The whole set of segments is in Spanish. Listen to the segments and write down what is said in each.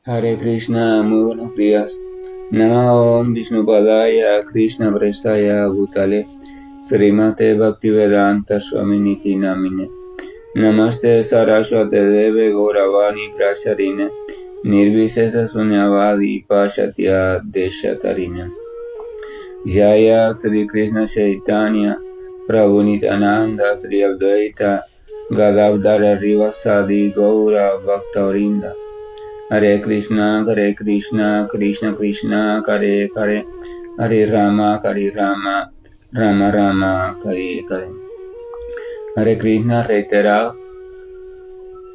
Hare Krishna, muy buenos días. Namo Vishnupadaya Krishna Prestaya Bhutale Srimate Bhaktivedanta Swaminiti Namine Namaste Saraswate Deve Gauravani Pracharine Nirvisesa Sunyavadi Pashatya Deshatarine Jaya Sri Krishna Chaitanya Prabhu Nityananda Sri Advaita Gadadhara Rivasadi Gaura Bhaktavrinda Hare Krishna, Krishna Krishna, Hare Hare, Hare Rama, Rama Rama, Hare Hare. Hare Krishna reiterado.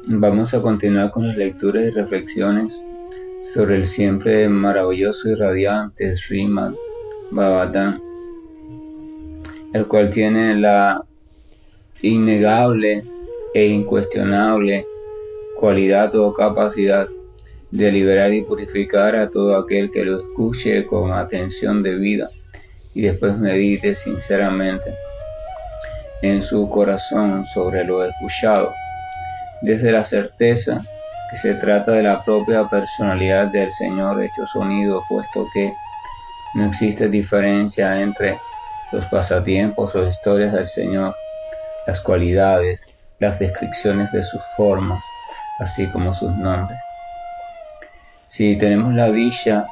Vamos a continuar con las lecturas y reflexiones sobre el siempre maravilloso y radiante Srimad Bhagavatam, el cual tiene la innegable e incuestionable cualidad o capacidad de liberar y purificar a todo aquel que lo escuche con atención debida y después medite sinceramente en su corazón sobre lo escuchado, desde la certeza que se trata de la propia personalidad del Señor hecho sonido, puesto que no existe diferencia entre los pasatiempos o historias del Señor, las cualidades, las descripciones de sus formas, así como sus nombres. Si tenemos la dicha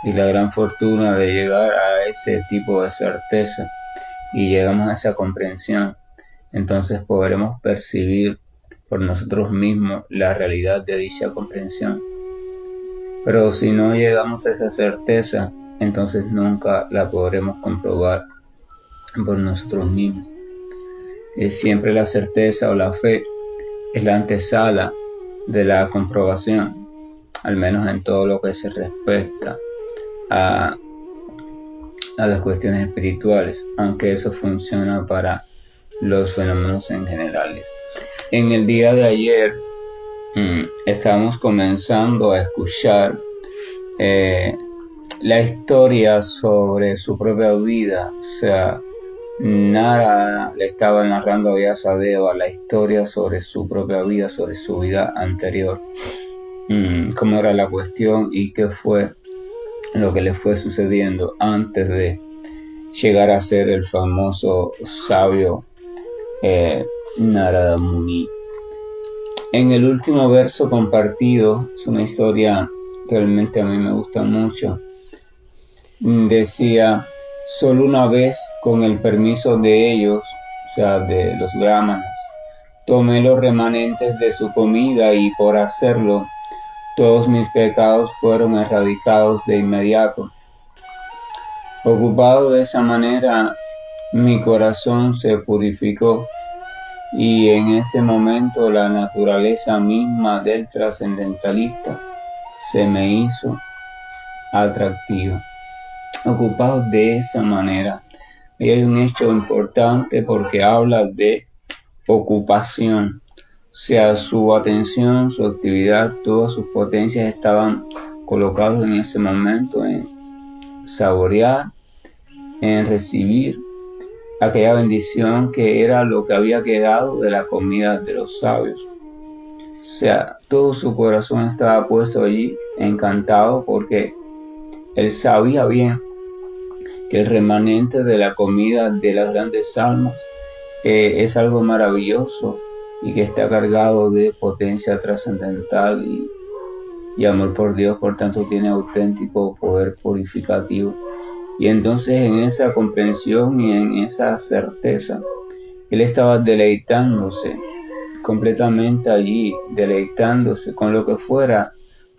y la gran fortuna de llegar a ese tipo de certeza y llegamos a esa comprensión, entonces podremos percibir por nosotros mismos la realidad de dicha comprensión. Pero si no llegamos a esa certeza, entonces nunca la podremos comprobar por nosotros mismos. Es siempre la certeza o la fe es la antesala de la comprobación, al menos en todo lo que se respecta a las cuestiones espirituales, aunque eso funciona para los fenómenos en generales. En el día de ayer estábamos comenzando a escuchar la historia sobre su propia vida, o sea, Narada le estaba narrando a Vyasadeva la historia sobre su propia vida, sobre su vida anterior, cómo era la cuestión y qué fue lo que le fue sucediendo antes de llegar a ser el famoso sabio Narada Muni. En el último verso compartido, es una historia que realmente a mí me gusta mucho. Decía: solo una vez, con el permiso de ellos, o sea, de los brahmanas, tomé los remanentes de su comida y por hacerlo, todos mis pecados fueron erradicados de inmediato. Ocupado de esa manera, mi corazón se purificó y en ese momento la naturaleza misma del trascendentalista se me hizo atractiva. Ocupado de esa manera. Y hay un hecho importante porque habla de ocupación. O sea, su atención, su actividad, todas sus potencias estaban colocadas en ese momento en saborear, en recibir aquella bendición que era lo que había quedado de la comida de los sabios. O sea, todo su corazón estaba puesto allí, encantado, porque él sabía bien que el remanente de la comida de las grandes almas es algo maravilloso y que está cargado de potencia trascendental y amor por Dios, por tanto tiene auténtico poder purificativo. Y entonces en esa comprensión y en esa certeza, él estaba deleitándose completamente allí, deleitándose con lo que fuera,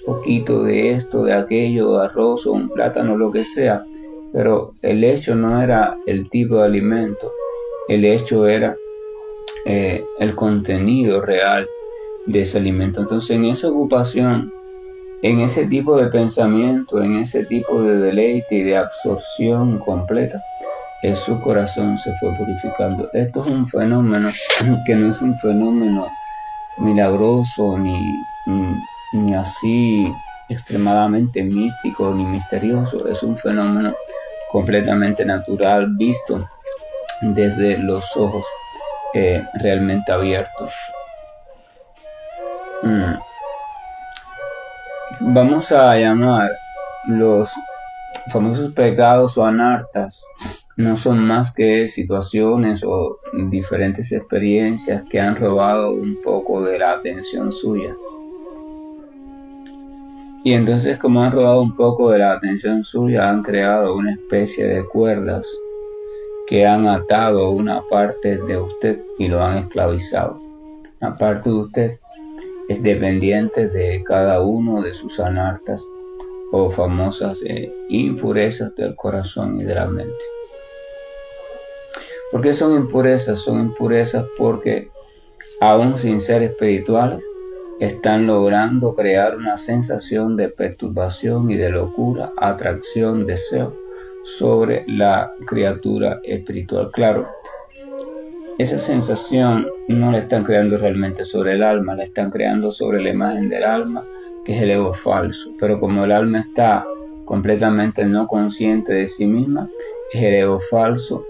poquito de esto, de aquello, arroz o un plátano, lo que sea. Pero el hecho no era el tipo de alimento, el hecho era el contenido real de ese alimento. Entonces en esa ocupación, en ese tipo de pensamiento, en ese tipo de deleite y de absorción completa, su corazón se fue purificando. Esto es un fenómeno que no es un fenómeno milagroso ni así extremadamente místico ni misterioso. Es un fenómeno completamente natural, visto desde los ojos realmente abiertos. vamos a llamar los famosos pecados o anartas, no son más que situaciones o diferentes experiencias que han robado un poco de la atención suya. Y entonces, como han robado un poco de la atención suya, han creado una especie de cuerdas que han atado una parte de usted y lo han esclavizado. Una parte de usted es dependiente de cada uno de sus anartas o famosas impurezas del corazón y de la mente. ¿Por qué son impurezas? Son impurezas porque, aún sin ser espirituales, están logrando crear una sensación de perturbación y de locura, atracción, deseo sobre la criatura espiritual. Claro, esa sensación no la están creando realmente sobre el alma, la están creando sobre la imagen del alma, que es el ego falso. Pero como el alma está completamente no consciente de sí misma, es el ego falso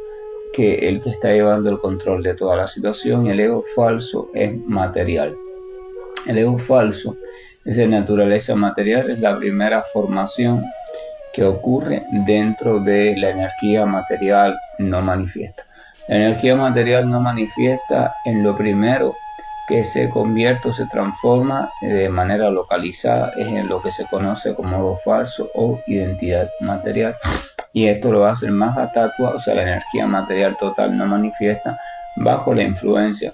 que el que está llevando el control de toda la situación, y el ego falso es material. El ego falso es de naturaleza material, es la primera formación que ocurre dentro de la energía material no manifiesta. La energía material no manifiesta en lo primero que se convierte o se transforma de manera localizada es en lo que se conoce como ego falso o identidad material. Y esto lo hace el Mahatattva, o sea, la energía material total no manifiesta, bajo la influencia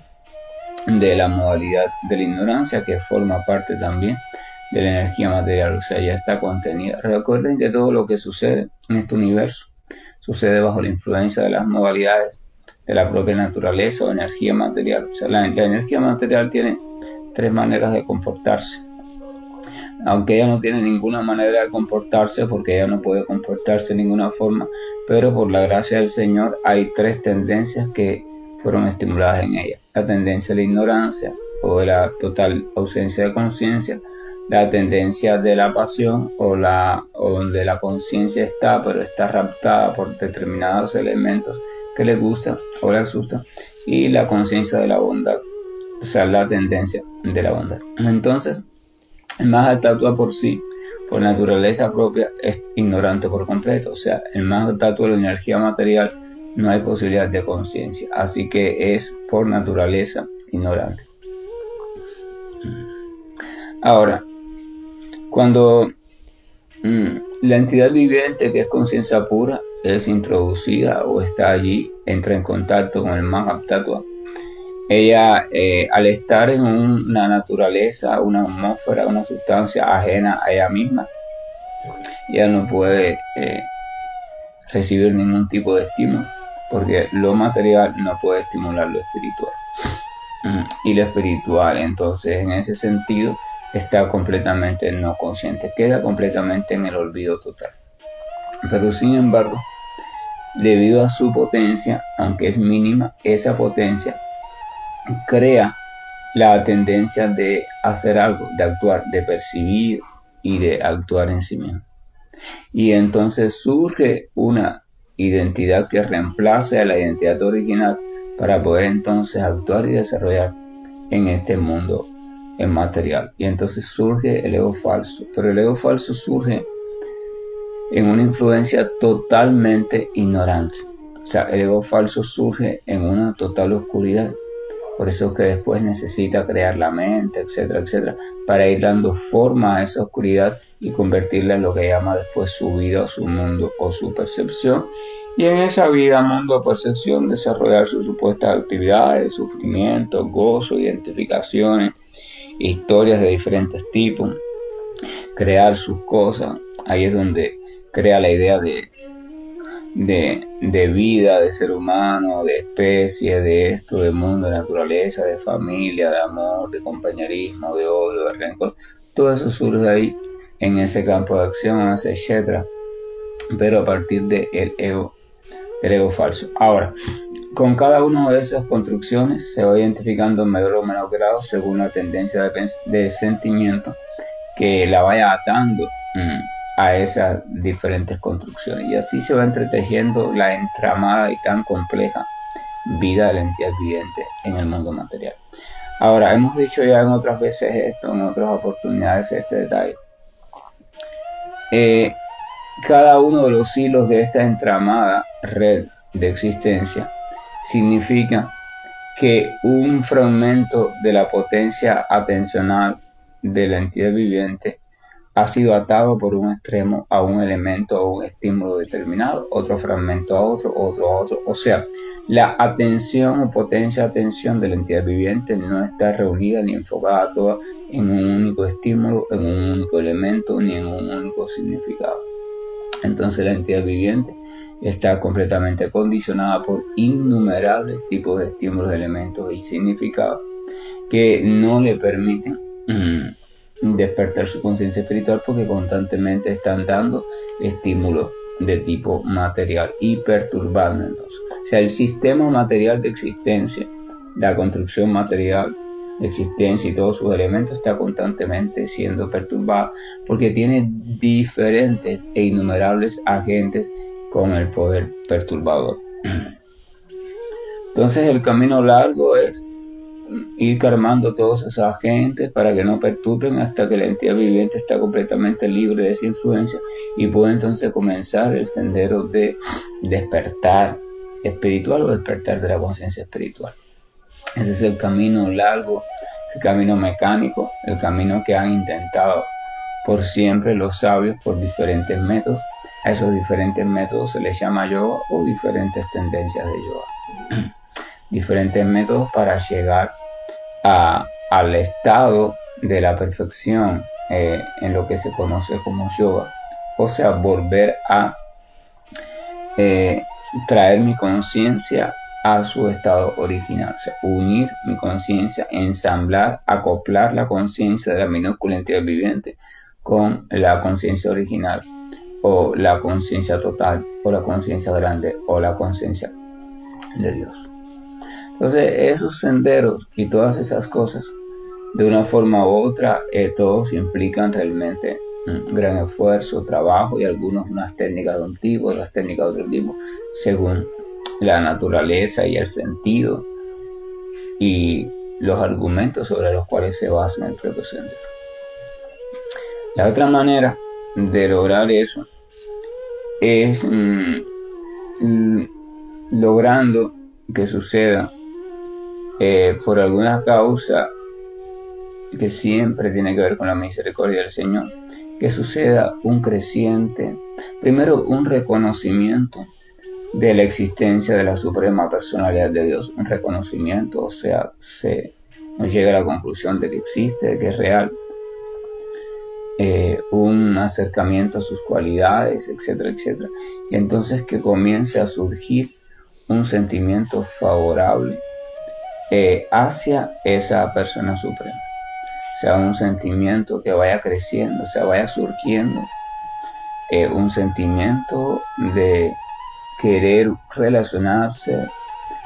de la modalidad de la ignorancia, que forma parte también de la energía material, o sea, ya está contenida. Recuerden que todo lo que sucede en este universo sucede bajo la influencia de las modalidades de la propia naturaleza o energía material. O sea, la energía material tiene tres maneras de comportarse. Aunque ella no tiene ninguna manera de comportarse, porque ella no puede comportarse de ninguna forma, pero por la gracia del Señor hay tres tendencias que fueron estimuladas en ella. La tendencia de la ignorancia o de la total ausencia de conciencia, la tendencia de la pasión o donde la conciencia está, pero está raptada por determinados elementos que le gustan o le asustan, y la conciencia de la bondad, o sea, la tendencia de la bondad. Entonces, el Mahatattva por sí, por naturaleza propia, es ignorante por completo. O sea, el Mahatattva de la energía material no hay posibilidad de conciencia, así que es por naturaleza ignorante. Ahora, cuando la entidad viviente, que es conciencia pura, es introducida o está allí, entra en contacto con el Mahatattva, ella, al estar en una naturaleza, una atmósfera, una sustancia ajena a ella misma, ella no puede recibir ningún tipo de estímulo, porque lo material no puede estimular lo espiritual. Y lo espiritual, entonces, en ese sentido, está completamente no consciente, queda completamente en el olvido total. Pero sin embargo, debido a su potencia, aunque es mínima, esa potencia crea la tendencia de hacer algo, de actuar, de percibir y de actuar en sí mismo. Y entonces surge una identidad que reemplace a la identidad original para poder entonces actuar y desarrollar en este mundo material. Y entonces surge el ego falso, pero el ego falso surge en una influencia totalmente ignorante. O sea, el ego falso surge en una total oscuridad. Por eso es que después necesita crear la mente, etcétera, etcétera, para ir dando forma a esa oscuridad y convertirla en lo que llama después su vida, su mundo o su percepción. Y en esa vida, mundo o percepción, desarrollar sus supuestas actividades, sufrimientos, gozo, identificaciones, historias de diferentes tipos, crear sus cosas. Ahí es donde crea la idea de vida, de ser humano, de especie, de esto, de mundo, de naturaleza, de familia, de amor, de compañerismo, de odio, de rencor. Todo eso surge ahí en ese campo de acción, etcétera, pero a partir del ego falso. Ahora, con cada una de esas construcciones se va identificando en mayor o menor grado según la tendencia de sentimiento que la vaya atando a esas diferentes construcciones, y así se va entretejiendo la entramada y tan compleja vida de la entidad viviente en el mundo material. Ahora, hemos dicho ya en otras veces esto, en otras oportunidades este detalle, Eh, Cada uno de los hilos de esta entramada red de existencia significa que un fragmento de la potencia atencional de la entidad viviente ha sido atado por un extremo a un elemento o un estímulo determinado, otro fragmento a otro, otro a otro. O sea, la atención o potencia de atención de la entidad viviente no está reunida ni enfocada toda en un único estímulo, en un único elemento, ni en un único significado. Entonces la entidad viviente está completamente condicionada por innumerables tipos de estímulos, elementos y significados que no le permiten despertar su conciencia espiritual, porque constantemente están dando estímulos de tipo material y perturbando. Entonces, o sea, el sistema material de existencia, la construcción material de existencia y todos sus elementos está constantemente siendo perturbado porque tiene diferentes e innumerables agentes con el poder perturbador. Entonces el camino largo es ir calmando todos esos agentes para que no perturben hasta que la entidad viviente está completamente libre de esa influencia y puede entonces comenzar el sendero de despertar espiritual o despertar de la conciencia espiritual. Ese es el camino largo, ese camino mecánico, el camino que han intentado por siempre los sabios por diferentes métodos. A esos diferentes métodos se les llama yoga o diferentes tendencias de yoga. Diferentes métodos para llegar al estado de la perfección en lo que se conoce como yoga, o sea, volver a traer mi conciencia a su estado original, o sea, unir mi conciencia, ensamblar, acoplar la conciencia de la minúscula entidad viviente con la conciencia original, o la conciencia total, o la conciencia grande, o la conciencia de Dios. Entonces, esos senderos y todas esas cosas, de una forma u otra, todos implican realmente un gran esfuerzo, trabajo y algunos unas técnicas de un tipo, otras técnicas de otro tipo, según la naturaleza y el sentido y los argumentos sobre los cuales se basa el propio sendero. La otra manera de lograr eso es logrando que suceda por alguna causa que siempre tiene que ver con la misericordia del Señor, que suceda un creciente, primero un reconocimiento de la existencia de la suprema personalidad de Dios, un reconocimiento, o sea, nos llega a la conclusión de que existe, de que es real, un acercamiento a sus cualidades, etcétera, etcétera, y entonces que comience a surgir un sentimiento favorable hacia esa persona suprema, o sea, un sentimiento que vaya creciendo, o sea, vaya surgiendo un sentimiento de querer relacionarse,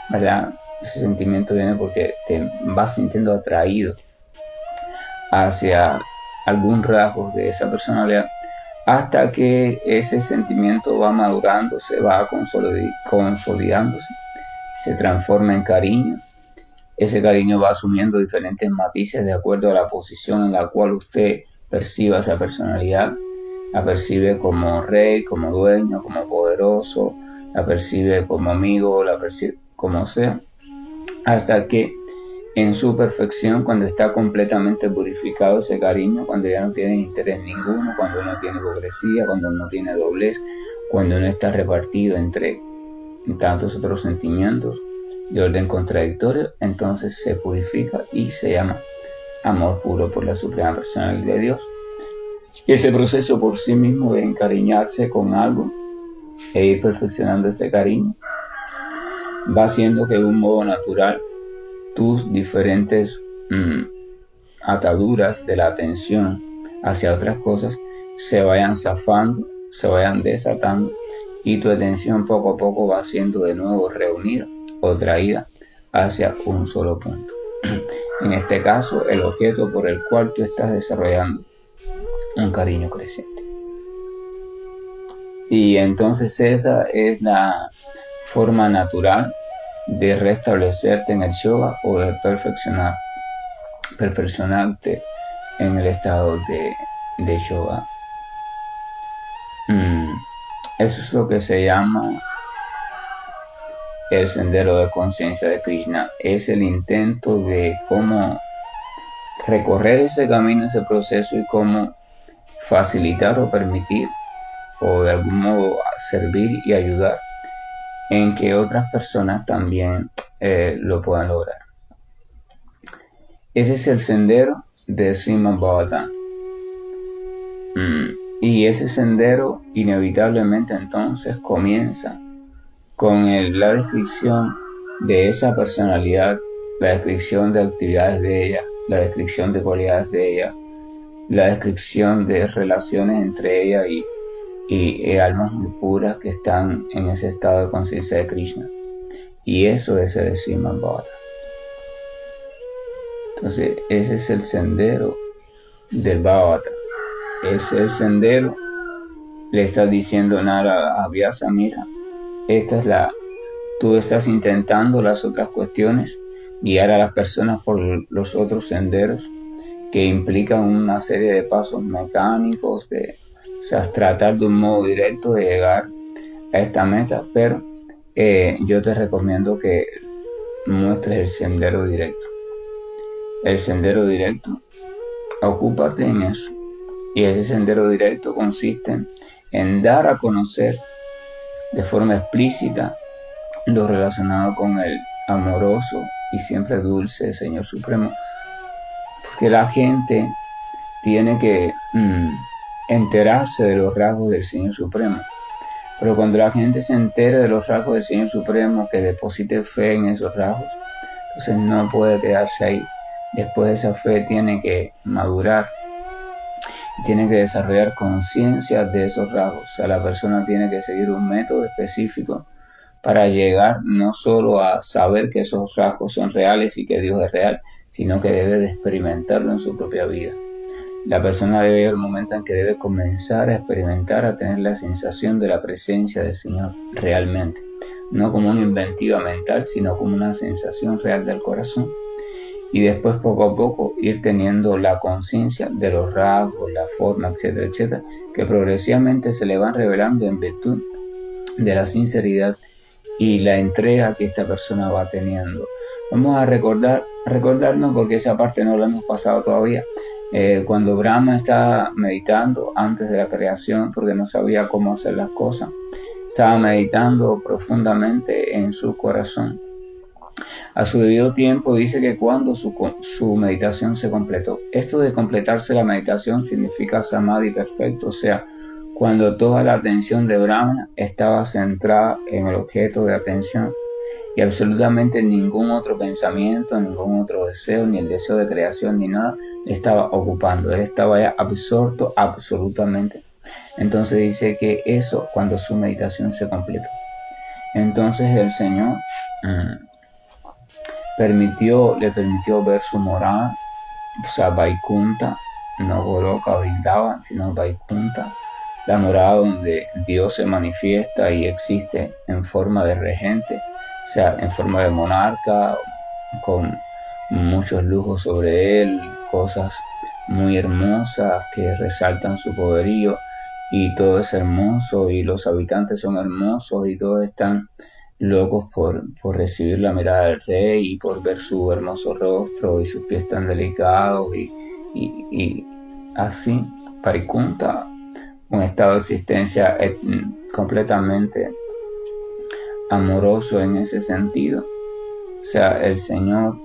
¿verdad? Ese sentimiento viene porque te vas sintiendo atraído hacia algún rasgo de esa personalidad, hasta que ese sentimiento va madurándose, va consolidándose, se transforma en cariño. Ese cariño va asumiendo diferentes matices de acuerdo a la posición en la cual usted perciba esa personalidad. La percibe como rey, como dueño, como poderoso, la percibe como amigo, la percibe como sea, hasta que en su perfección, cuando está completamente purificado ese cariño, cuando ya no tiene interés ninguno, cuando no tiene hipocresía, cuando no tiene doblez, cuando no está repartido entre tantos otros sentimientos de orden contradictorio, entonces se purifica y se llama amor puro por la suprema personalidad de Dios. Y ese proceso por sí mismo de encariñarse con algo e ir perfeccionando ese cariño va haciendo que de un modo natural tus diferentes ataduras de la atención hacia otras cosas se vayan zafando, se vayan desatando, y tu atención poco a poco va siendo de nuevo reunida o traída hacia un solo punto. En este caso, el objeto por el cual tú estás desarrollando un cariño creciente. Y entonces esa es la forma natural de restablecerte en el yoga o de perfeccionarte en el estado de yoga. Eso es lo que se llama el sendero de conciencia de Krishna. Es el intento de cómo recorrer ese camino, ese proceso, y cómo facilitar o permitir o de algún modo servir y ayudar en que otras personas también lo puedan lograr. Ese es el sendero de Srimad Bhagavatam. Y ese sendero inevitablemente entonces comienza con la descripción de esa personalidad, la descripción de actividades de ella, la descripción de cualidades de ella, la descripción de relaciones entre ella y almas muy puras que están en ese estado de conciencia de Krishna. Y eso es el Srimad Bhagavatam. Entonces, ese es el sendero del Bhagavatam. Es el sendero. Le está diciendo Nara a Vyasa: mira, tú estás intentando las otras cuestiones, guiar a las personas por los otros senderos que implican una serie de pasos mecánicos, o sea, tratar de un modo directo de llegar a esta meta, pero yo te recomiendo que muestres el sendero directo. El sendero directo, ocúpate en eso. Y ese sendero directo consiste en dar a conocer de forma explícita lo relacionado con el amoroso y siempre dulce Señor Supremo, porque la gente tiene que enterarse de los rasgos del Señor Supremo. Pero cuando la gente se entere de los rasgos del Señor Supremo, que deposite fe en esos rasgos, entonces no puede quedarse ahí. Después esa fe tiene que madurar, tiene que desarrollar conciencia de esos rasgos. O sea, la persona tiene que seguir un método específico para llegar no solo a saber que esos rasgos son reales y que Dios es real, sino que debe de experimentarlo en su propia vida. La persona debe llegar al momento en que debe comenzar a experimentar, a tener la sensación de la presencia del Señor realmente, no como una inventiva mental, sino como una sensación real del corazón. Y después poco a poco ir teniendo la conciencia de los rasgos, la forma, etcétera, etcétera, que progresivamente se le van revelando en virtud de la sinceridad y la entrega que esta persona va teniendo. Vamos a recordarnos, porque esa parte no la hemos pasado todavía. Cuando Brahma estaba meditando antes de la creación, porque no sabía cómo hacer las cosas, estaba meditando profundamente en su corazón. A su debido tiempo dice que cuando su meditación se completó. Esto de completarse la meditación significa samadhi perfecto, o sea, cuando toda la atención de Brahma estaba centrada en el objeto de atención y absolutamente ningún otro pensamiento, ningún otro deseo, ni el deseo de creación, ni nada, le estaba ocupando. Él estaba ya absorto absolutamente. Entonces dice que eso cuando su meditación se completó. Entonces el Señor le permitió ver su morada, o sea, Vaikunta, no Goloka o Vrindavan, sino Vaikunta, la morada donde Dios se manifiesta y existe en forma de regente, o sea, en forma de monarca, con muchos lujos sobre él, cosas muy hermosas que resaltan su poderío, y todo es hermoso y los habitantes son hermosos y todos están locos por recibir la mirada del rey y por ver su hermoso rostro y sus pies tan delicados y así. Vaikunta, un estado de existencia completamente amoroso en ese sentido. O sea, el Señor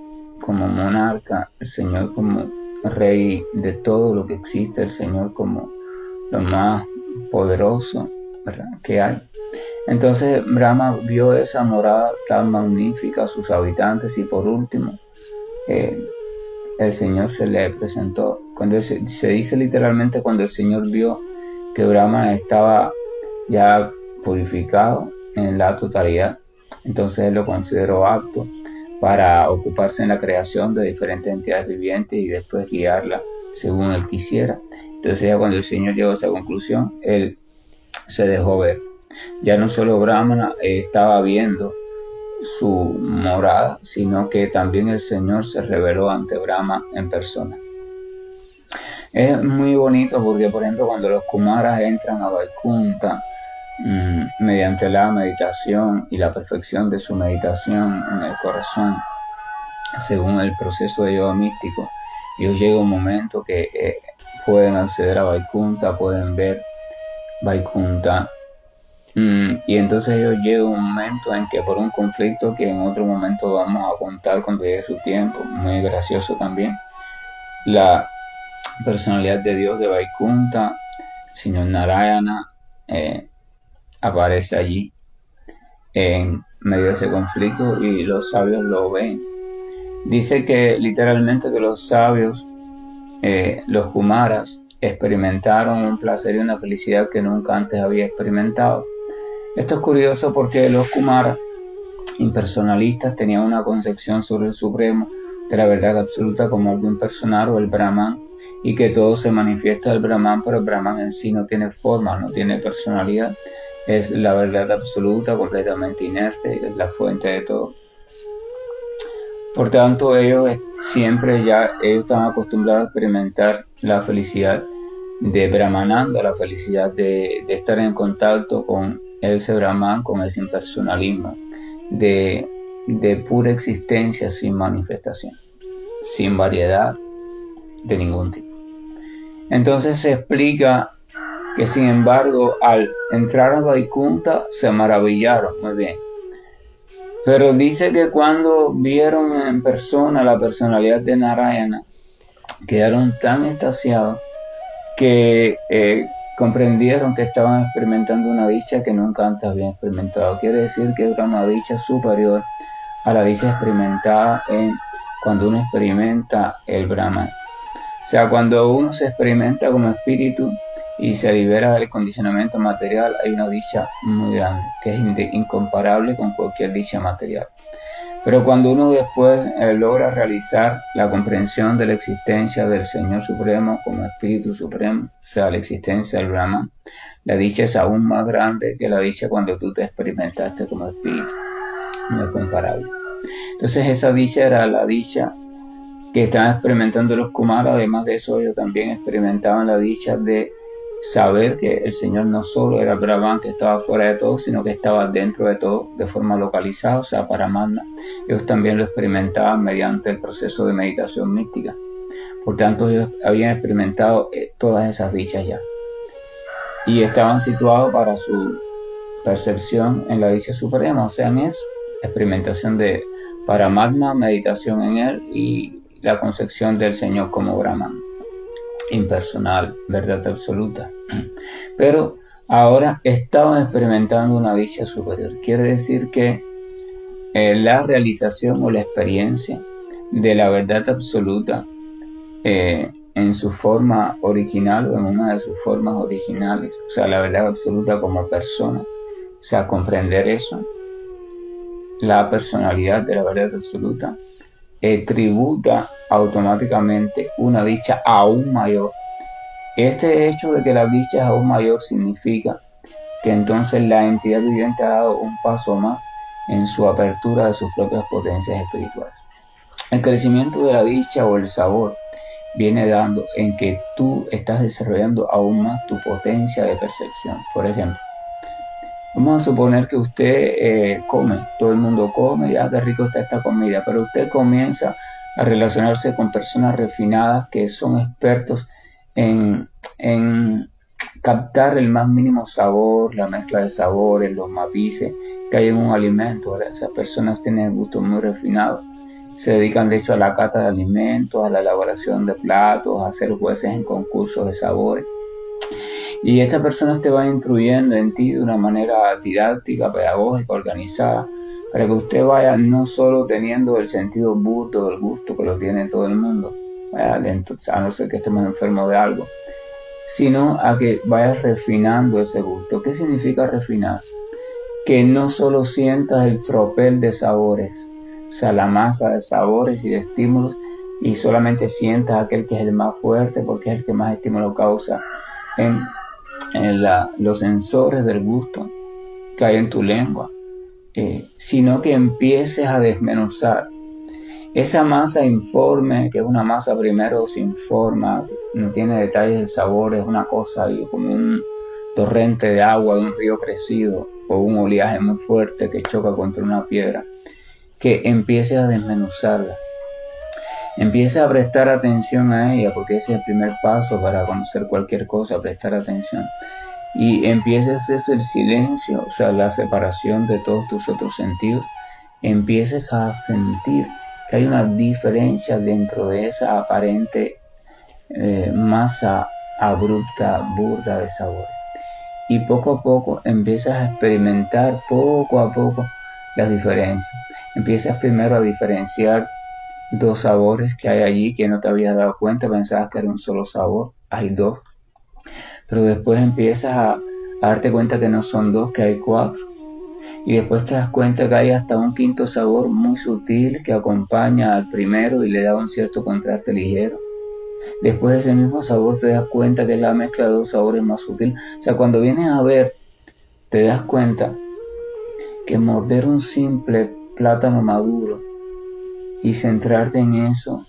como monarca, el Señor como rey de todo lo que existe, el Señor como lo más poderoso, ¿verdad?, que hay. Entonces Brahma vio esa morada tan magnífica, sus habitantes, y por último el Señor se le presentó. Cuando se dice literalmente, cuando el Señor vio que Brahma estaba ya purificado en la totalidad, entonces él lo consideró apto para ocuparse en la creación de diferentes entidades vivientes y después guiarla según él quisiera. Entonces ya cuando el Señor llegó a esa conclusión, él se dejó ver. Ya no solo Brahma estaba viendo su morada, sino que también el Señor se reveló ante Brahma en persona. Es muy bonito porque, por ejemplo, cuando los Kumaras entran a Vaikunta, mediante la meditación y la perfección de su meditación en el corazón, según el proceso de yoga místico, ellos llega un momento que pueden acceder a Vaikunta, pueden ver Vaikunta, y entonces ellos llega un momento en que por un conflicto que en otro momento vamos a contar cuando llegue su tiempo, muy gracioso también, la personalidad de Dios de Vaikunta, Señor Narayana, aparece allí en medio de ese conflicto y los sabios lo ven. Dice que literalmente que los sabios, los Kumaras, experimentaron un placer y una felicidad que nunca antes había experimentado. Esto es curioso porque los Kumaras impersonalistas tenían una concepción sobre el Supremo, de la verdad absoluta, como algo impersonal o el Brahman, y que todo se manifiesta del Brahman, pero el Brahman en sí no tiene forma, no tiene personalidad, es la verdad absoluta, completamente inerte, es la fuente de todo. Por tanto, ellos están acostumbrados a experimentar la felicidad de Brahmananda, la felicidad de estar en contacto con ese Brahman, con ese impersonalismo, de pura existencia sin manifestación, sin variedad de ningún tipo. Entonces se explica que, sin embargo, al entrar a Vaikunta se maravillaron, muy bien. Pero dice que cuando vieron en persona la personalidad de Narayana, quedaron tan extasiados que comprendieron que estaban experimentando una dicha que nunca antes habían experimentado. Quiere decir que era una dicha superior a la dicha experimentada cuando uno experimenta el Brahman. O sea, cuando uno se experimenta como espíritu y se libera del condicionamiento material, hay una dicha muy grande, que es incomparable con cualquier dicha material. Pero cuando uno después logra realizar la comprensión de la existencia del Señor Supremo como Espíritu Supremo, o sea, la existencia del Brahman, la dicha es aún más grande que la dicha cuando tú te experimentaste como espíritu. No es comparable. Entonces esa dicha era la dicha que estaban experimentando los Kumaras. Además de eso, ellos también experimentaban la dicha de saber que el Señor no solo era Brahman, que estaba fuera de todo, sino que estaba dentro de todo de forma localizada, o sea, Paramatma. Ellos también lo experimentaban mediante el proceso de meditación mística. Por tanto, ellos habían experimentado todas esas dichas ya y estaban situados para su percepción en la dicha suprema, o sea, en eso, experimentación de Paramatma, meditación en él y la concepción del Señor como Brahman, impersonal, verdad absoluta. Pero ahora estaban experimentando una dicha superior. Quiere decir que la realización o la experiencia de la verdad absoluta en su forma original o en una de sus formas originales, o sea, la verdad absoluta como persona, o sea, comprender eso, la personalidad de la verdad absoluta, tributa automáticamente una dicha aún mayor. Este hecho de que la dicha es aún mayor significa que entonces la entidad viviente ha dado un paso más en su apertura de sus propias potencias espirituales. El crecimiento de la dicha o el sabor viene dando en que tú estás desarrollando aún más tu potencia de percepción. Por ejemplo, vamos a suponer que usted come, todo el mundo come, ya qué rico está esta comida, pero usted comienza a relacionarse con personas refinadas que son expertos en captar el más mínimo sabor, la mezcla de sabores, los matices que hay en un alimento. ¿Verdad? Esas personas tienen gustos muy refinados, se dedican de hecho a la cata de alimentos, a la elaboración de platos, a ser jueces en concursos de sabores. Y estas personas te van instruyendo en ti de una manera didáctica, pedagógica, organizada, para que usted vaya no solo teniendo el sentido burdo del gusto que lo tiene todo el mundo, entonces, a no ser que estemos enfermos de algo, sino a que vayas refinando ese gusto. ¿Qué significa refinar? Que no solo sientas el tropel de sabores, o sea, la masa de sabores y de estímulos, y solamente sientas aquel que es el más fuerte porque es el que más estímulo causa en los sensores del gusto que hay en tu lengua, sino que empieces a desmenuzar Esa masa informe, que es una masa primero sin forma, no tiene detalles del sabor, es una cosa ahí como un torrente de agua de un río crecido o un oleaje muy fuerte que choca contra una piedra, que empiece a desmenuzarla. Empieza a prestar atención a ella, porque ese es el primer paso para conocer cualquier cosa, prestar atención. Y empieces desde el silencio, o sea, la separación de todos tus otros sentidos, empieces a sentir que hay una diferencia dentro de esa aparente masa abrupta, burda de sabores. Y poco a poco empiezas a experimentar poco a poco las diferencias. Empiezas primero a diferenciar dos sabores que hay allí que no te habías dado cuenta, pensabas que era un solo sabor, hay dos. Pero después empiezas a darte cuenta que no son dos, que hay cuatro. Y después te das cuenta que hay hasta un quinto sabor muy sutil que acompaña al primero y le da un cierto contraste ligero. Después de ese mismo sabor te das cuenta que es la mezcla de dos sabores más sutil. O sea, cuando vienes a ver, te das cuenta que morder un simple plátano maduro y centrarte en eso,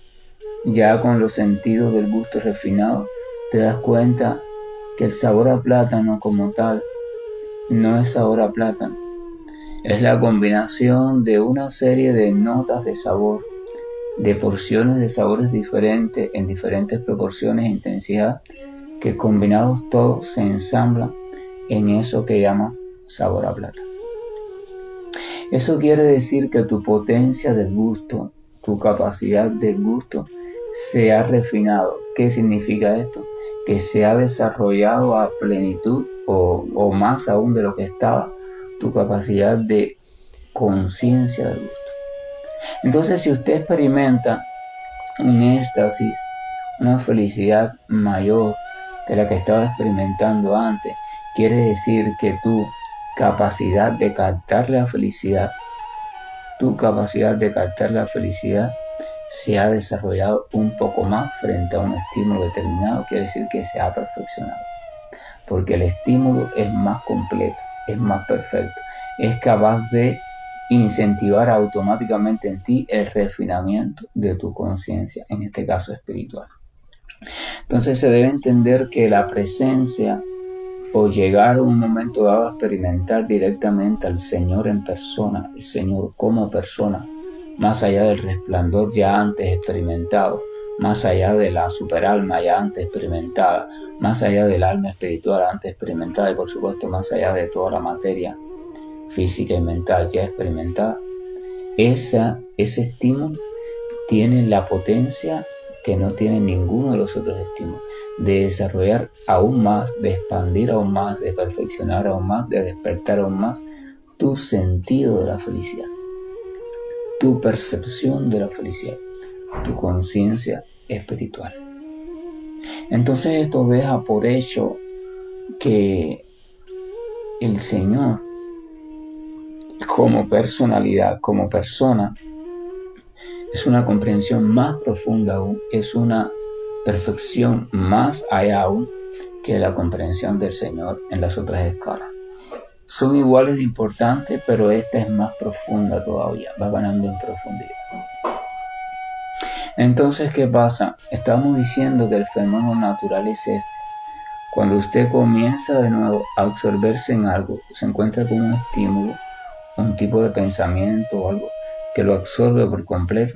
ya con los sentidos del gusto refinado, te das cuenta que el sabor a plátano como tal no es sabor a plátano. Es la combinación de una serie de notas de sabor, de porciones de sabores diferentes en diferentes proporciones e intensidad, que combinados todos se ensamblan en eso que llamas sabor a plátano. Eso quiere decir que tu potencia del gusto, tu capacidad de gusto se ha refinado. ¿Qué significa esto? Que se ha desarrollado a plenitud o más aún de lo que estaba tu capacidad de conciencia del gusto. Entonces, si usted experimenta un éxtasis, una felicidad mayor de la que estaba experimentando antes, quiere decir que tu capacidad de captar la felicidad, se ha desarrollado un poco más frente a un estímulo determinado, quiere decir que se ha perfeccionado. Porque el estímulo es más completo, es más perfecto, es capaz de incentivar automáticamente en ti el refinamiento de tu conciencia, en este caso espiritual. Entonces se debe entender que la presencia o llegar a un momento dado a experimentar directamente al Señor en persona, el Señor como persona, más allá del resplandor ya antes experimentado, más allá de la superalma ya antes experimentada, más allá del alma espiritual antes experimentada y por supuesto más allá de toda la materia física y mental ya experimentada, ese estímulo tiene la potencia que no tiene ninguno de los otros estímulos, de desarrollar aún más, de expandir aún más, de perfeccionar aún más, de despertar aún más tu sentido de la felicidad, tu percepción de la felicidad, tu conciencia espiritual. Entonces esto deja por hecho que el Señor, como personalidad, como persona, es una comprensión más profunda aún, es una perfección más allá aún que la comprensión del Señor en las otras escalas. Son iguales de importantes, pero esta es más profunda todavía, va ganando en profundidad. Entonces, ¿qué pasa? Estamos diciendo que el fenómeno natural es este. Cuando usted comienza de nuevo a absorberse en algo, se encuentra con un estímulo, un tipo de pensamiento o algo que lo absorbe por completo.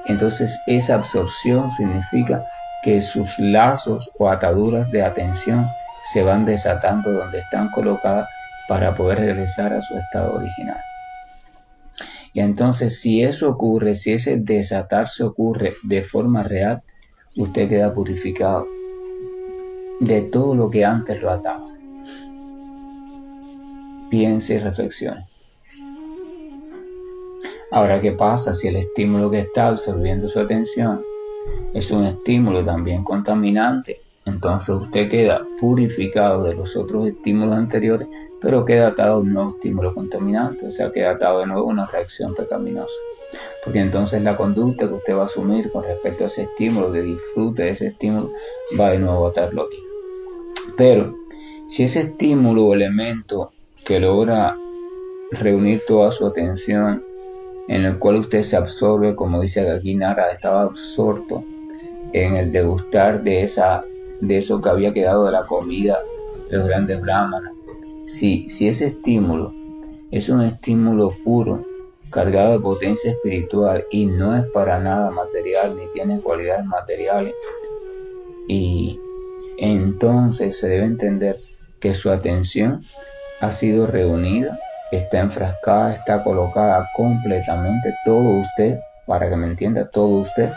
Entonces esa absorción significa que sus lazos o ataduras de atención se van desatando donde están colocadas para poder regresar a su estado original. Y entonces si eso ocurre, si ese desatarse ocurre de forma real, usted queda purificado de todo lo que antes lo ataba. Piense y reflexione. Ahora, ¿qué pasa si el estímulo que está absorbiendo su atención es un estímulo también contaminante? Entonces usted queda purificado de los otros estímulos anteriores, pero queda atado a un nuevo estímulo contaminante, o sea, queda atado de nuevo a una reacción pecaminosa. Porque entonces la conducta que usted va a asumir con respecto a ese estímulo, de disfrute de ese estímulo, va de nuevo a atarlo aquí. Pero si ese estímulo o elemento que logra reunir toda su atención en el cual usted se absorbe, como dice aquí Nara, estaba absorto en el degustar de eso que había quedado de la comida de los grandes brahmanas. Si ese estímulo es un estímulo puro, cargado de potencia espiritual y no es para nada material ni tiene cualidades materiales, y entonces se debe entender que su atención ha sido reunida, está enfrascada, está colocada completamente, todo usted, para que me entienda, todo usted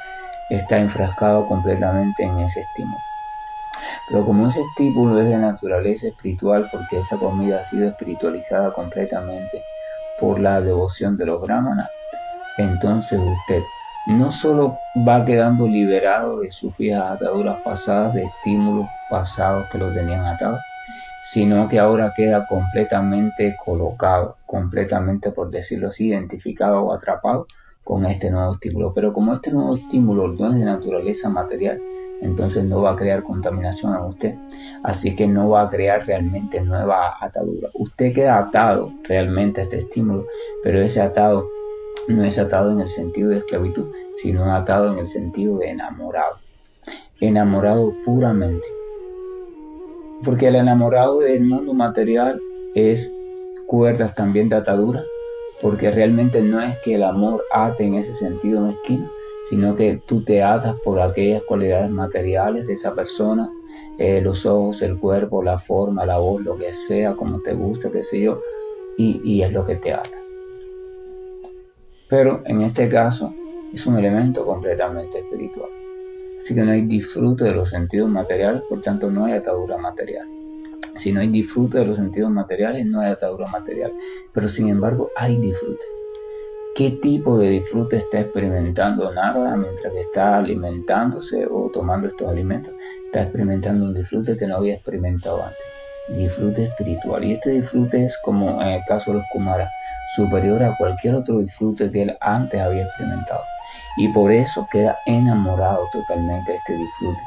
está enfrascado completamente en ese estímulo. Pero como ese estímulo es de naturaleza espiritual, porque esa comida ha sido espiritualizada completamente por la devoción de los brahmanas, entonces usted no solo va quedando liberado de sus viejas ataduras pasadas, de estímulos pasados que lo tenían atado, sino que ahora queda completamente colocado, completamente, por decirlo así, identificado o atrapado con este nuevo estímulo. Pero como este nuevo estímulo no es de naturaleza material, entonces no va a crear contaminación en usted, así que no va a crear realmente nueva atadura. Usted queda atado realmente a este estímulo, pero ese atado no es atado en el sentido de esclavitud, sino atado en el sentido de enamorado, enamorado puramente. Porque el enamorado del mundo material es cuerdas también de atadura, porque realmente no es que el amor ate en ese sentido mezquino, sino que tú te atas por aquellas cualidades materiales de esa persona, los ojos, el cuerpo, la forma, la voz, lo que sea, como te gusta, qué sé yo, y es lo que te ata. Pero en este caso es un elemento completamente espiritual. Así que no hay disfrute de los sentidos materiales, por tanto no hay atadura material. Si no hay disfrute de los sentidos materiales, no hay atadura material. Pero sin embargo hay disfrute. ¿Qué tipo de disfrute está experimentando Narada mientras que está alimentándose o tomando estos alimentos? Está experimentando un disfrute que no había experimentado antes. Disfrute espiritual. Y este disfrute es, como en el caso de los Kumaras, superior a cualquier otro disfrute que él antes había experimentado. Y por eso queda enamorado totalmente de este disfrute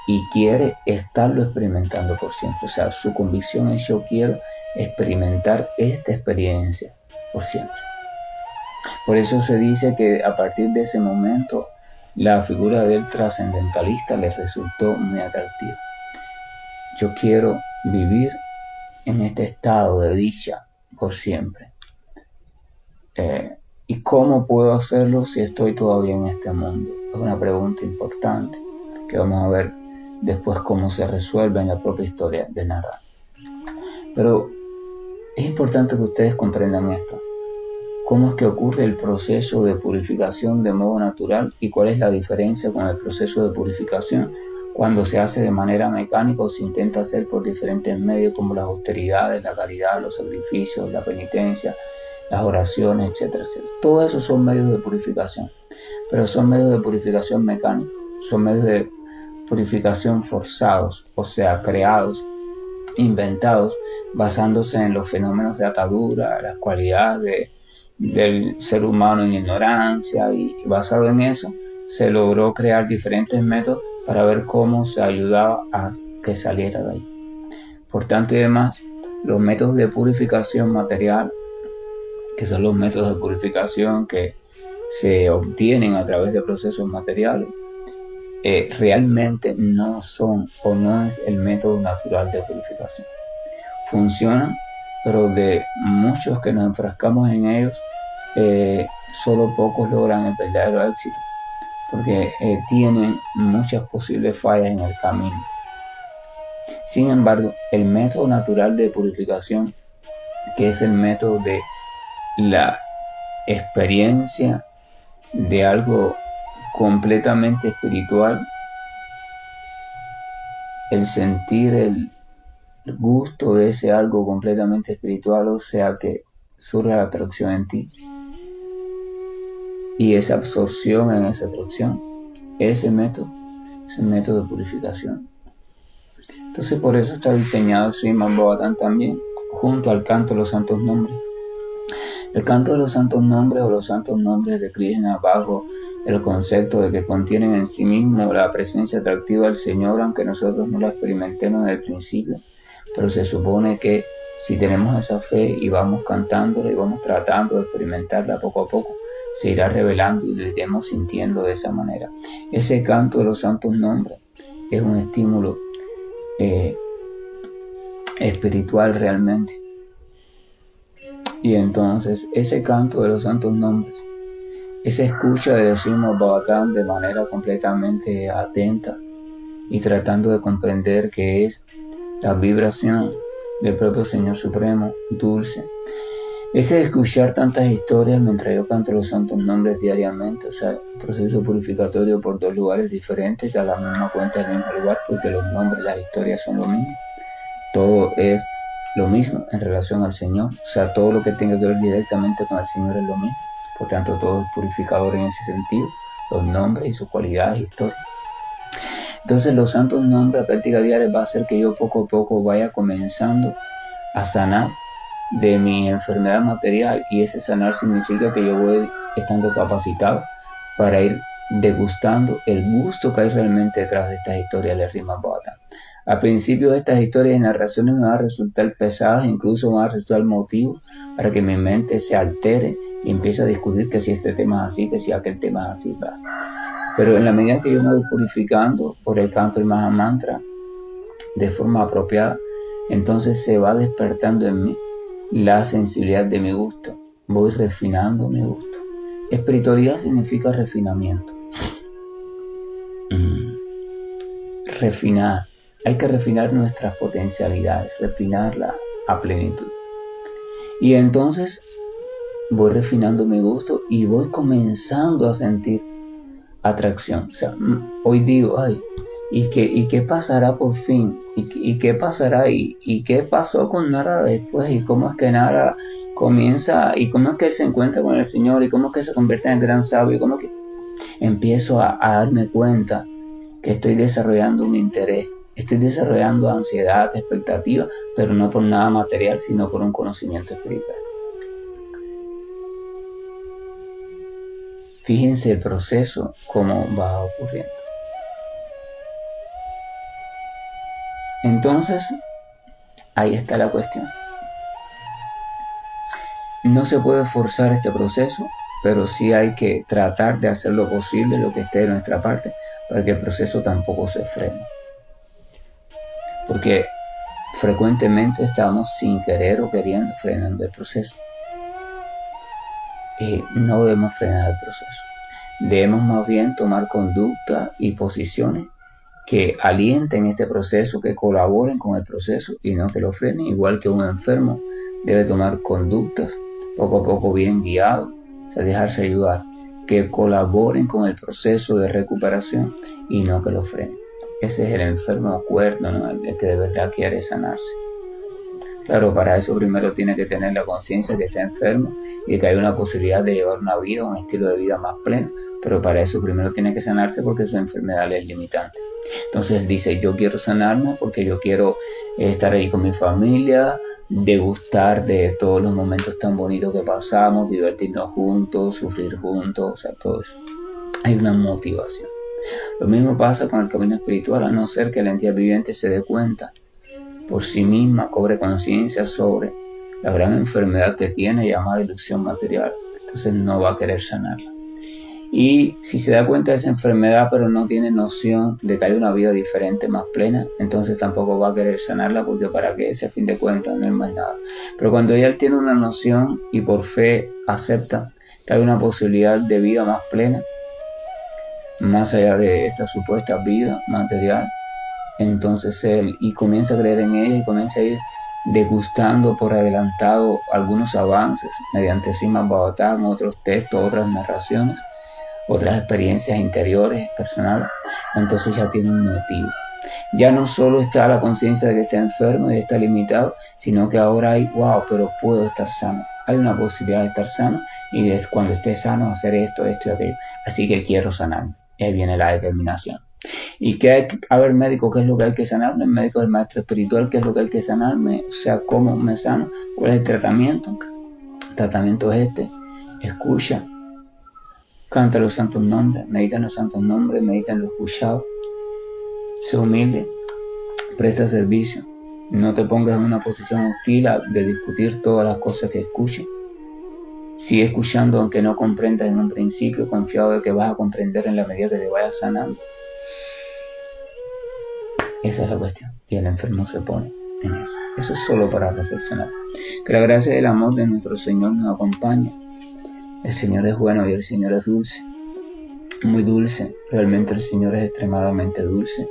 y quiere estarlo experimentando por siempre. O sea, su convicción es: yo quiero experimentar esta experiencia por siempre. Por eso se dice que a partir de ese momento la figura del trascendentalista le resultó muy atractiva. Yo quiero vivir en este estado de dicha por siempre. ¿Y cómo puedo hacerlo si estoy todavía en este mundo? Es una pregunta importante que vamos a ver después cómo se resuelve en la propia historia de Narada. Pero es importante que ustedes comprendan esto. ¿Cómo es que ocurre el proceso de purificación de modo natural y cuál es la diferencia con el proceso de purificación cuando se hace de manera mecánica o se intenta hacer por diferentes medios como las austeridades, la caridad, los sacrificios, la penitencia, las oraciones, etcétera, etcétera? Todo eso son medios de purificación, pero son medios de purificación mecánicos, son medios de purificación forzados, o sea, creados, inventados, basándose en los fenómenos de atadura, las cualidades del ser humano en ignorancia, y basado en eso se logró crear diferentes métodos para ver cómo se ayudaba a que saliera de ahí. Por tanto y demás, los métodos de purificación material, que son los métodos de purificación que se obtienen a través de procesos materiales, realmente no son o no es el método natural de purificación. Funcionan, pero de muchos que nos enfrascamos en ellos, solo pocos logran el verdadero éxito, porque tienen muchas posibles fallas en el camino. Sin embargo, el método natural de purificación, que es el método de la experiencia de algo completamente espiritual, el sentir el gusto de ese algo completamente espiritual, o sea, que surge la atracción en ti y esa absorción en esa atracción, ese método es el método de purificación. Entonces por eso está diseñado Srimad Bhagavatam también junto al canto de los santos nombres. El canto de los santos nombres o los santos nombres de Krishna, bajo el concepto de que contienen en sí mismo la presencia atractiva del Señor, aunque nosotros no la experimentemos desde el principio, pero se supone que si tenemos esa fe y vamos cantándola y vamos tratando de experimentarla poco a poco, se irá revelando y lo iremos sintiendo de esa manera. Ese canto de los santos nombres es un estímulo espiritual realmente. Y entonces ese canto de los santos nombres, esa escucha de Srimad Bhagavatam de manera completamente atenta y tratando de comprender que es la vibración del propio Señor Supremo, dulce. Ese escuchar tantas historias mientras yo canto los santos nombres diariamente, o sea, un proceso purificatorio por dos lugares diferentes que a la misma cuenta es el mismo lugar, porque los nombres, las historias son lo mismo. Todo es lo mismo en relación al Señor, o sea, todo lo que tenga que ver directamente con el Señor es lo mismo. Por tanto, todo es purificador en ese sentido, los nombres y sus cualidades, historias. Entonces, los santos nombres, la práctica diaria va a hacer que yo poco a poco vaya comenzando a sanar de mi enfermedad material, y ese sanar significa que yo voy estando capacitado para ir degustando el gusto que hay realmente detrás de estas historias de Srimad Bhagavatam. Al principio estas historias y narraciones me van a resultar pesadas, incluso van a resultar motivos para que mi mente se altere y empiece a discutir que si este tema es así, que si aquel tema es así, ¿verdad? Pero en la medida que yo me voy purificando por el canto del Mahamantra de forma apropiada, entonces se va despertando en mí la sensibilidad de mi gusto. Voy refinando mi gusto. Espiritualidad significa refinamiento. Refinar. Hay que refinar nuestras potencialidades, refinarla a plenitud. Y entonces voy refinando mi gusto y voy comenzando a sentir atracción. O sea, hoy digo, ay, ¿y qué pasará por fin? ¿Y qué pasará? ¿Y qué pasó con Nara después? ¿Y cómo es que Nara comienza? ¿Y cómo es que él se encuentra con el Señor? ¿Y cómo es que se convierte en el gran sabio? ¿Y cómo es que empiezo a darme cuenta que estoy desarrollando un interés? Estoy desarrollando ansiedad, expectativa, pero no por nada material, sino por un conocimiento espiritual. Fíjense el proceso, cómo va ocurriendo. Entonces, ahí está la cuestión. No se puede forzar este proceso, pero sí hay que tratar de hacer lo posible, lo que esté de nuestra parte, para que el proceso tampoco se frene. Porque frecuentemente estamos sin querer o queriendo frenando el proceso. No debemos frenar el proceso. Debemos más bien tomar conducta y posiciones que alienten este proceso, que colaboren con el proceso y no que lo frenen. Igual que un enfermo debe tomar conductas poco a poco bien guiado, o sea, dejarse ayudar, que colaboren con el proceso de recuperación y no que lo frenen. Ese es el enfermo acuerdo, ¿no? El que de verdad quiere sanarse. Claro, para eso primero tiene que tener la conciencia de que está enfermo y de que hay una posibilidad de llevar una vida, un estilo de vida más pleno, pero para eso primero tiene que sanarse porque su enfermedad es limitante. Entonces dice, yo quiero sanarme porque yo quiero estar ahí con mi familia, degustar de todos los momentos tan bonitos que pasamos, divertirnos juntos, sufrir juntos, o sea, todo eso. Hay una motivación. Lo mismo pasa con el camino espiritual, a no ser que la entidad viviente se dé cuenta por sí misma, cobre conciencia sobre la gran enfermedad que tiene llamada ilusión material. Entonces no va a querer sanarla. Y si se da cuenta de esa enfermedad pero no tiene noción de que hay una vida diferente, más plena, entonces tampoco va a querer sanarla, porque para qué, ese a fin de cuentas no es más nada. Pero cuando ella tiene una noción y por fe acepta que hay una posibilidad de vida más plena, más allá de esta supuesta vida material, entonces él y comienza a creer en ella y comienza a ir degustando por adelantado algunos avances mediante Srimad Bhagavatam, otros textos, otras narraciones, otras experiencias interiores, personales. Entonces ya tiene un motivo. Ya no solo está la conciencia de que está enfermo y está limitado, sino que ahora hay, wow, pero puedo estar sano. Hay una posibilidad de estar sano y de cuando esté sano hacer esto y aquello. Así que quiero sanarme. Y ahí viene la determinación. ¿Y qué hay que, a ver, médico, qué es lo que hay que sanarme? El médico es el maestro espiritual, ¿qué es lo que hay que sanarme? O sea, ¿cómo me sano? ¿Cuál es el tratamiento? El tratamiento es este: escucha, canta los santos nombres, medita en los santos nombres, medita en lo escuchado, sé humilde, presta servicio, no te pongas en una posición hostil de discutir todas las cosas que escuches. Sigue escuchando aunque no comprendas en un principio, confiado de que vas a comprender en la medida que te vayas sanando. Esa es la cuestión. Y el enfermo se pone en eso. Eso es solo para reflexionar. Que la gracia y el amor de nuestro Señor nos acompañe. El Señor es bueno y el Señor es dulce. Muy dulce. Realmente el Señor es extremadamente dulce.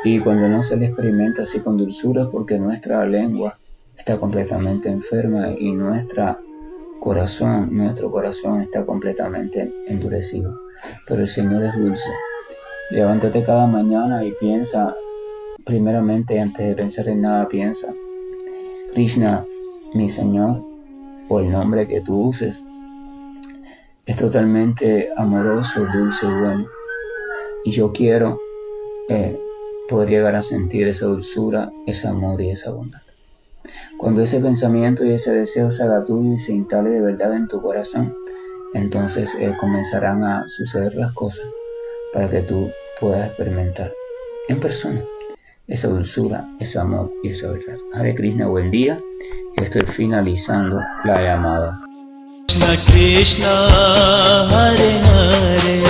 Y cuando no se le experimenta así con dulzura es porque nuestra lengua está completamente enferma y nuestro corazón está completamente endurecido. Pero el Señor es dulce. Levántate cada mañana y piensa, primeramente antes de pensar en nada, piensa, Krishna, mi Señor, o el nombre que tú uses, es totalmente amoroso, dulce y bueno. Y yo quiero poder llegar a sentir esa dulzura, ese amor y esa bondad. Cuando ese pensamiento y ese deseo se haga tuyo y se instale de verdad en tu corazón, entonces comenzarán a suceder las cosas para que tú puedas experimentar en persona esa dulzura, ese amor y esa verdad. Hare Krishna, buen día. Estoy finalizando la llamada. Krishna Krishna Hare Hare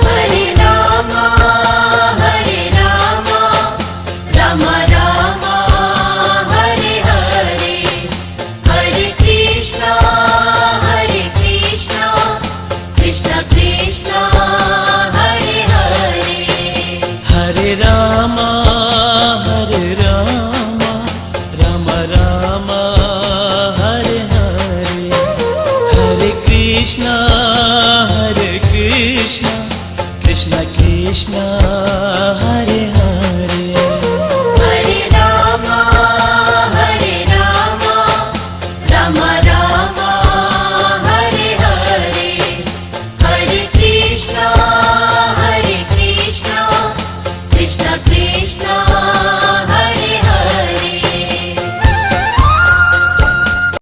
Hare Rama Rama Rama Hare Hare Hare Krishna Krishna Krishna Hare Hare Hare Rama Rama Rama Hare Hare Hare Krishna Krishna Krishna